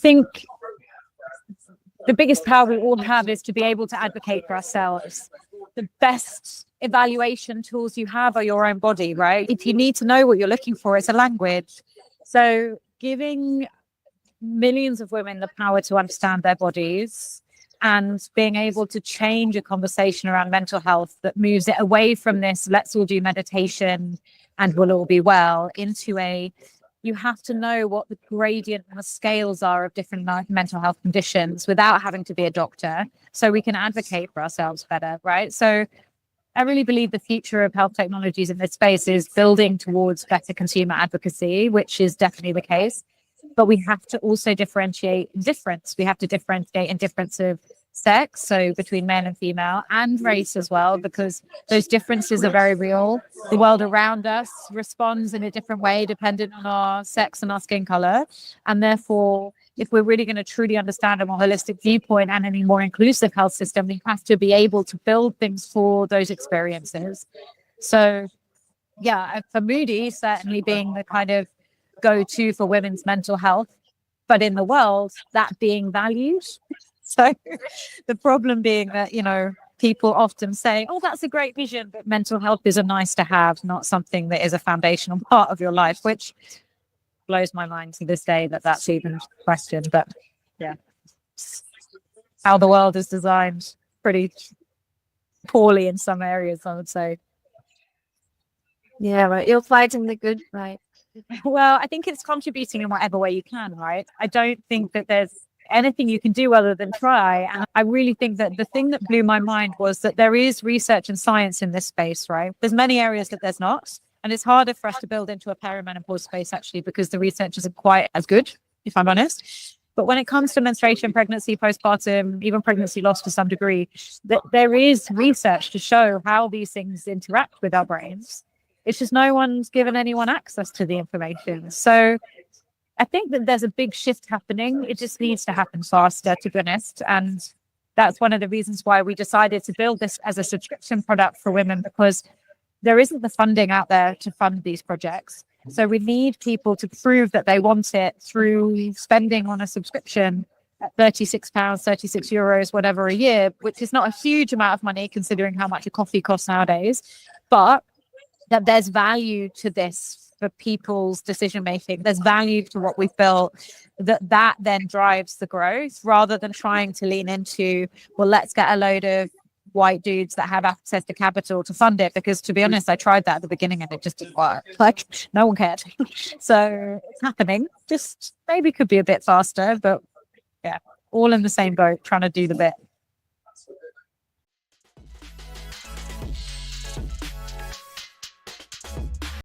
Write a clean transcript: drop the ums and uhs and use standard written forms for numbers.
think the biggest power we all have is to be able to advocate for ourselves. The best evaluation tools you have are your own body, right? If you need to know what you're looking for, it's a language. So giving millions of women the power to understand their bodies and being able to change a conversation around mental health that moves it away from this, let's all do meditation and we'll all be well, into you have to know what the gradient and the scales are of different mental health conditions without having to be a doctor, so we can advocate for ourselves better, right? So I really believe the future of health technologies in this space is building towards better consumer advocacy, which is definitely the case. But we have to also differentiate in difference. We have to differentiate in difference of sex, so between male and female, and race as well, because those differences are very real. The world around us responds in a different way depending on our sex and our skin color. And therefore, if we're really going to truly understand a more holistic viewpoint and a more inclusive health system, we have to be able to build things for those experiences. So yeah, for Moody, certainly being the kind of go-to for women's mental health, but in the world, that being valued. So the problem being that, people often say, oh, that's a great vision, but mental health is a nice to have, not something that is a foundational part of your life, which blows my mind to this day that that's even questioned. But yeah, how the world is designed pretty poorly in some areas, I would say. Yeah, right. You're fighting the good fight. Well, I think it's contributing in whatever way you can, right? I don't think that there's anything you can do other than try. And I really think that the thing that blew my mind was that there is research and science in this space, right? There's many areas that there's not. And it's harder for us to build into a perimenopause space, actually, because the research isn't quite as good, if I'm honest. But when it comes to menstruation, pregnancy, postpartum, even pregnancy loss to some degree, that there is research to show how these things interact with our brains. It's just no one's given anyone access to the information. So I think that there's a big shift happening. It just needs to happen faster, to be honest. And that's one of the reasons why we decided to build this as a subscription product for women, because there isn't the funding out there to fund these projects. So we need people to prove that they want it through spending on a subscription at £36, 36 euros, whatever a year, which is not a huge amount of money considering how much a coffee costs nowadays. But that there's value to this for people's decision making. There's value to what we've built, that then drives the growth, rather than trying to lean into, well, let's get a load of white dudes that have access to capital to fund it. Because to be honest, I tried that at the beginning and it just didn't work. Like, no one cared. So it's happening. Just maybe could be a bit faster, but yeah, all in the same boat, trying to do the bit.